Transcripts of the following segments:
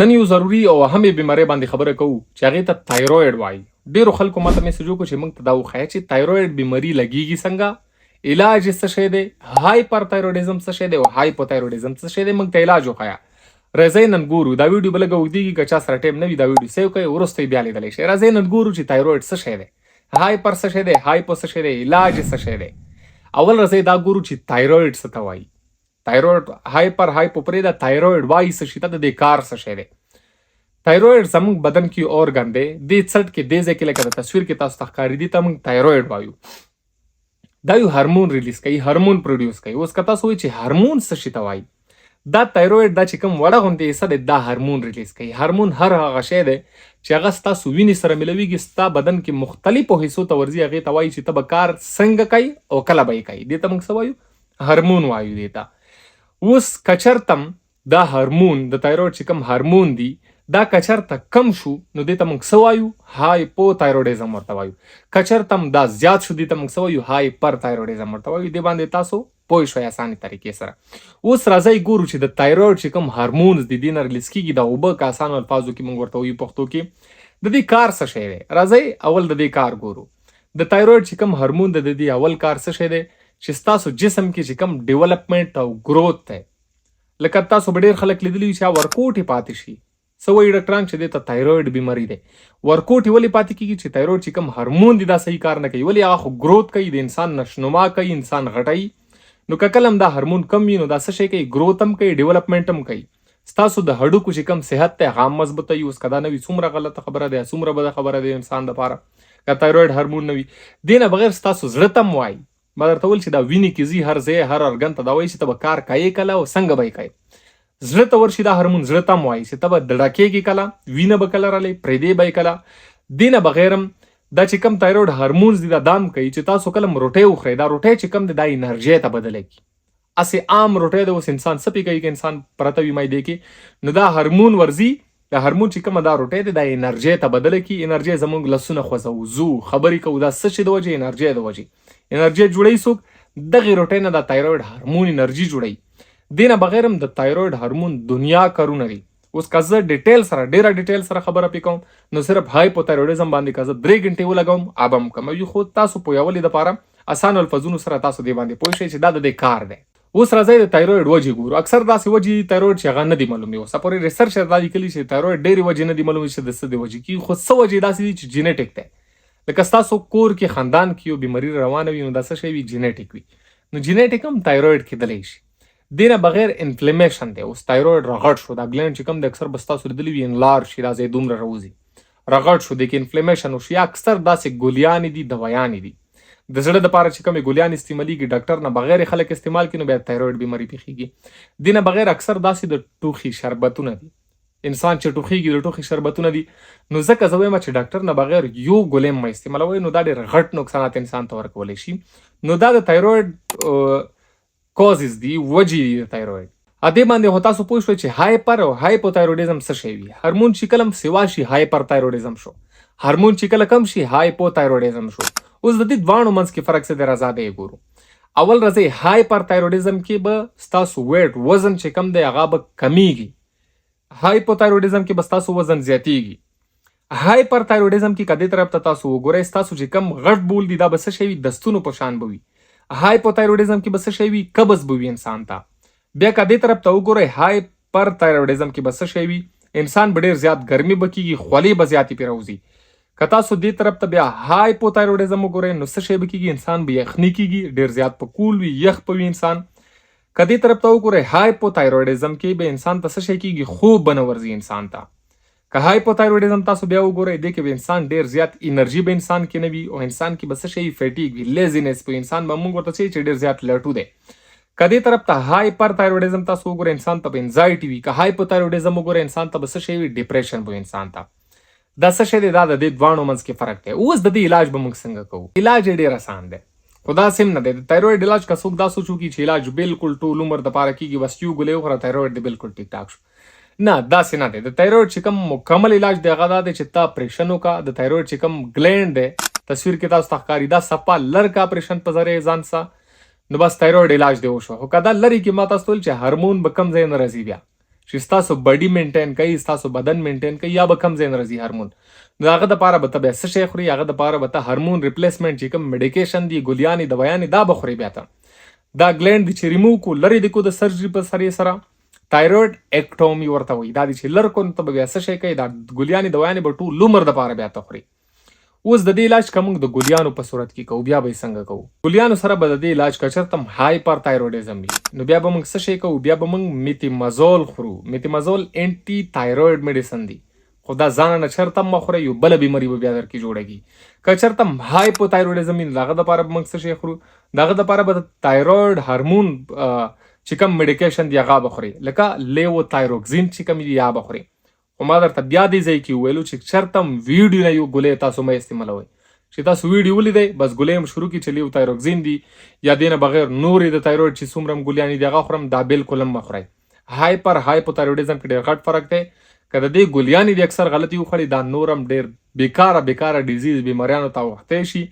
نن یو ضروري او اهمې بیمارۍ باندې خبره کوو چې هغې ته تایرویډ وایي. ډېرو خلکو ماته میسج وکړو چې موږ ته دا وښایه چې تایرویډ بیماري لګېږي څنګه، علاج یې څه شی دی، هایپر تایرویډیزم څه شی دی او هایپوتایرویډیزم څه شی دی، موږ ته علاج وښایه. راځئ نن ګورو. دا ویډیو به لږه اوږدېږي، که چا سره ټایم نه وي دا ویډیو سیو کړئ، وروسته یې بیا لیدلی شئ. راځئ نن ګورو چې تایرویډ څه شی دی، هایپر څه شی دی، هایپو څه شی دی، علاج یې څه شی دی. اول راځئ دا ګورو چې تایرویډ څه ته وایي. تایرویډ هایپر هایپو پرېږده، تایرویډ وایي څه شي ته، د دې کار څه شی دی. تایرویډ زموږ بدن کې اورګن دی، دې څټ کې دې ځای کې لکه د تصویر کې تاسو ته ښکاري دي ته موږ تایرویډ وایو. دا یو هارمون ریلیز کوي، هارمون پروډیوس کوي. اوس که تاسو وایئ چې هارمون څه شي ته وایي، دا تایرویډ دا چې کوم وړه غوندې حصه دی دا هارمون ریلیز کوي. هارمون هر هغه شی دی چې هغه ستاسو وینې سره ملویږي، ستا بدن کې مختلفو حصو ته ورځي، هغې ته وایي چې ته به کار څنګه کوي او کله به یې کوي. دې ته موږ څه وایو؟ هارمون وایو دې ته. اوس که چېرته دا هارمون د تایرویډ چې کوم هارمون دی دا که چېرته کم شو نو دې ته موږ څه وایو؟ هایپوتایرویډیزم ورته وایو. که چېرته دا زیات شو دې ته موږ څه وایو؟ هایپر تایرویډیزم ورته وایو. دې باندې تاسو پوه شئ اسانې طریقې سره. اوس راځئ ګورو چې د تایرویډ چې کوم هارمونز دي دې نه ریلیز کېږي، دا اوبه که اسانو الفاظو کې موږ ورته وایو پښتو کې، د دې کار څه شی دی. راځئ اول د دې کار ګورو. د تایرویډ چې کوم هارمون دی د دې اول کار څه شی دی چې ستاسو جسم کې چې کوم ډیولپمنټ او گروت دی، لکه تاسو به ډېر خلک لیدلي وي چې ورکوټې پاتې شي. څه وایي ډاکټران چې دې ته تایرویډ بیماري دی. ورکوټې ولې پاتې کېږي چې تایرویډ چې کوم هارمون دی دا صحیح کار نه کوي. ولې؟ هغه خو گروت کوي، د انسان نشنما کوي، انسان غټوي. نو که کله هم دا هارمون کم وي نو دا څه شی کوي؟ گروت هم کوي، ډیولپمنټ هم کوي. ستاسو د هډوکو چې کوم صحت دی هغه هم مضبوطوي. اوس که دا نه وي څومره غلطه خبره ده، څومره بده خبره ده انسان دپاره که تایرویډ هارمون نه وي. دې نه بغیر ستاسو زړه ته هم وایي، ما درته ویل چې دا وینې کې ځي هر ځای هر ارګن ته، دا وایي چې ته به کار کوې کله او څنګه به یې کوې. زړه ته ورشي دا هارمون زړه ته هم وایي چې ته به دړه کېږي کله، وینه به کله رالی، پرېدې به یې کله. دې نه بغیر هم دا چې کوم تایرویډ هارمونز دي دا دام کوي چې تاسو کله هم روټۍ وخورئ، دا روټۍ چې کوم دی دا انرژۍ ته بدله کړي. هسې عام روټۍ ده، اوس انسان څه پې کوي که انسان پرته وي معدې کې، نو دا هارمون ورځي، دا هارمون چې کومه دا روټۍ دی دا انرژۍ ته بدله کړي. انرژۍ زموږ لاسونه خوځوو، ځو، خبرې کوو، دا څه شي د وجې؟ انرژۍ د وجې. انرژۍ جوړوي څوک؟ دغې روټۍ نه دا تایرویډ هارمون انرژي جوړوي. دې نه بغیر هم د تایرویډ هارمون دنیا کارونه دي. اوس که زه ډیټیل سره ډېره ډیټیل سره خبره پې کوم نو صرف هایپوتایرویډیزم باندې که زه 3 غنټې ولګوم اب هم کموي، خو تاسو پوهولو دپاره اسانو الفاظونو سره تاسو دې باندې پوه شئ چې دا د دې کار دی. اوس راځئ د تایرویډ وجې ګورو. اکثر داسې وجې تایرویډ چې هغه نه دي معلومې. اوسه پورې ریسرچ دا لیکلي چې تایرویډ ډېرې وجې نه دي معلومې چې د څه د وجې کېږي، خو څه وجې داسې دي چې جینیټک دی. لکه ستاسو کور کې خاندان کې یو بیماري روانه وي نو دا څه شی وي؟ جینیټک وي. نو جینیټک هم تایرویډ کېدلی شي. دې نه بغیر انفلیمیشن دی. اوس تایرویډ رغړ شو، دا ګلینډ چې کوم دی اکثر به ستاسو لیدلي وي انلار شي، دا ځای دومره راوځي، رغړ شو، دې کې انفلیمیشن وشي. یا اکثر داسې ګولیانې دي، دوایانې دي. د زړه دپاره چې کومې ګولیانې استعمالېږي ډاکټر نه بغیر خلک استعمال کړي نو بیا تایرویډ بیماري پېښېږي. دې نه بغیر اکثر داسې د ټوخي شربتونه دي، انسان چې ټوخېږي د ټوخي شربتونه دي. نو ځکه زه وایم چې ډاکټر نه بغیر یو ګولۍ مه استعمالوئ، نو دا ډېر غټ نقصانات انسان ته ورکولی شي. نو دا د تایرویډ کازز دي، وجې دي د تایرویډ. دې باندې خو تاسو پوه شوئ چې هایپر او هایپوتایرویډیزم څه شی وي. هارمون چې کله هم سوا شي هایپر تایرویډیزم شو، هارمون چې کله کم شي هایپوتایرویډیزم شو. اوس د دې دواړو منځ کې فرق څه دی راځه به یې ګورو. اول راځئ هایپر تایرویډیزم کې به ستاسو ویټ وزن چې کم دی هغه به کمیږي، هایپوتایرویډیزم کې به ستاسو وزن زیاتیږي. هایپر تایرویډیزم کې که دې طرف ته تاسو وګورئ ستاسو چې کم غټ بول دی دا به څه شی وي؟ دستونو په شان به وي. هایپوتایرویډیزم کې به څه شی وي؟ قبض به وي انسان ته. بیا که دې طرف ته وګورئ هایپر تایرویډیزم کې به څه شی وي؟ انسان به ډېر زیات ګرمي به کېږي، خولې به زیاتې پرې راوځي. که تاسو دې طرف ته بیا هایپوتایرویډیزم وګورئ نو څه شی به کېږي؟ انسان به یخني کېږي، ډېر زیات په کول وي، یخ به وي انسان. که دې طرف ته وګورئ هایپوتایرویډیزم کې به انسان ته څه شی کېږي؟ خوب به نه ورځي انسان ته. که هایپوتایرویډیزم تاسو بیا وګورئ دې کې به انسان ډېر زیات انرژي به انسان کې نه وي او انسان کې به څه شی فیټیګ وي، لیزینس به انسان به موږ ورته چې ډېر زیات لټو دی. که دې طرف ته هایپر تایرویډیزم تاسو وګورئ انسان ته به انزایټي وي. که هایپوتایرویډیزم وګورئ انسان ته به څه شی وي؟ ډیپریشن به انسان ته. دا څه شی دی؟ دا د دې دواړو منځ کې فرق دی. اوس د دې علاج به موږ څنګه کوو؟ علاج یې ډېر اسان دی، خو داسې هم نه دی. د تایرویډ علاج که څوک دا سوچ وکړي چې علاج بالکل ټول عمر دپاره کېږي، بس یو ګولۍ وخوره تایرویډ دې بالکل ټیک ټاک شو، نه داسې نه دی. د تایرویډ چې کوم مکمل علاج دی هغه دا دی چې ته اپریشن وکړه. د تایرویډ چې کوم ګلینډ دی تصویر کې تاسو ته ښکاري دا صفا لر کا اپریشن په ذریعې ځان سه نو بس تایرویډ علاج دی وشو. خو که دا لرې کې ما تاسو ته ویل چې هارمون به کوم ځای نه راځي، بیا چې ستاسو بډي مینټین کوي، ستاسو بدن مینټین کوي، یا به کم ځای نه راځي هارمون. نو هغه دپاره به ته بیا څه شی خوري؟ هغه دپاره به ته هارمون ریپلیسمنټ چې کوم میډیکیشن دي، ګولیانې دوایانې، دا به خوري. بیا ته دا ګلینډ دي چې ریموو کو، لرې دې کو د سرجري په سرې سره، تایرویډ اکټومي ورته وایي. دا دي چې لر کو، نو ته به بیا څه شی کوي؟ دا ګولیانې دوایانې به ټول عمر دپاره بیا ته خوري. اوس د دې علاج که موږ د ګولیانو په صورت کې کوو، بیا به یې څنګه کوو؟ ګولیانو سره به د دې علاج که چېرته هایپر تایرویډیزم وي، نو بیا به موږ څه شی کوو؟ بیا به موږ میتیمازول خورو. میتیمازول انټي تایرویډ میډیسن دی، خو دا ځان نه چېرته مه خورئ، یو بله بیماري به بیا در کې جوړېږي. که چېرته هایپو تایرویډیزم وي، نو د هغه دپاره به موږ څه شی خورو؟ د هغه دپاره به د تایرویډ هارمون چې کوم میډیکیشن دی هغه به خورئ، لکه لیو تایروکزین چې کوم دي، یا به خورئ. خو ما درته بیا دې ځای کې وویلو چې چېرته هم ویډیو نه یو ګولۍ تاسو مه استعمالوئ. چې تاسو ویډیو ولیدئ، بس ګولۍ هم شروع کړي چې لیو تایروکزین دي، یا دې نه بغیر نورې د تایرویډ چې څومره هم ګولیانې دي هغه خورم، دا بالکل هم مه خورئ. هایپر هایپو تایرویډیزم کې ډېر غټ فرق دی. که د دې ګولیانې دې اکثر غلطي وخوړي، دا نور هم ډېر بیکاره ډیزیز بیماریانو ته وختی شي.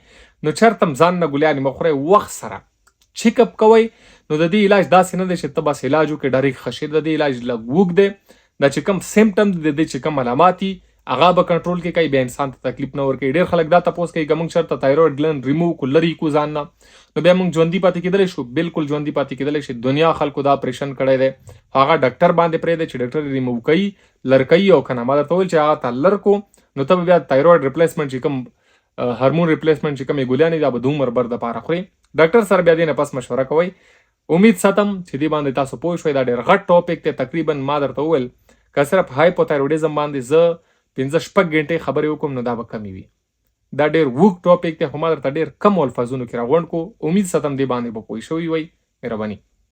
نو چېرته هم ځان نه ګولیانې مه خورئ، وخت سره چیک اپ کوئ. نو د دې علاج داسې نه دی چې ته بس علاج وکړې ډایرکټ ښه شي. د دې علاج لږ اوږد دی. دا چې کوم سیمټم دي، د دې چې کوم علامات دي، هغه به کنټرول کې کوي، بیا انسان ته تکلیف نه ورکوي. ډېر خلک دا تپوس کوي که موږ چېرته تایرویډ ګلنډ ریموو کړو، لرې کړو ځان نه، نو بیا موږ ژوندي پاتې کېدلی شو. بالکل ژوندي پاتې کېدلی شي. دنیا خلکو دا اپریشن کړی دی، هغه ډاکټر باندې پرېږدی چې ډاکټر یې ریموو کوي، لر کوي او که نه. ما درته وویل چې هغه ته لر کړو، نو ته به بیا تایرویډ ریپلیسمنټ چې کوم هارمون ریپلیسمنټ چې کومې ګولیانې دا به د عمر بر دپاره خوري. ډاکټر سره بیا دې نه پس مشوره کوئ. امید ساتم چې دې باندې تاسو پوه شوئ. دا ډېر غټ ټاپک دی. تقریبا ما درته وویل که صرف هایپوتایرویډیزم باندې زه 5-6 غنټې خبرې وکړم، نو دا به کمې وي. دا ډېر اوږد ټاپک دی، خو ما درته ډېر کم الفاظونو کې راغونډ کړو. امید ساتم دې باندې به پوه شوي وئ. مهرباني.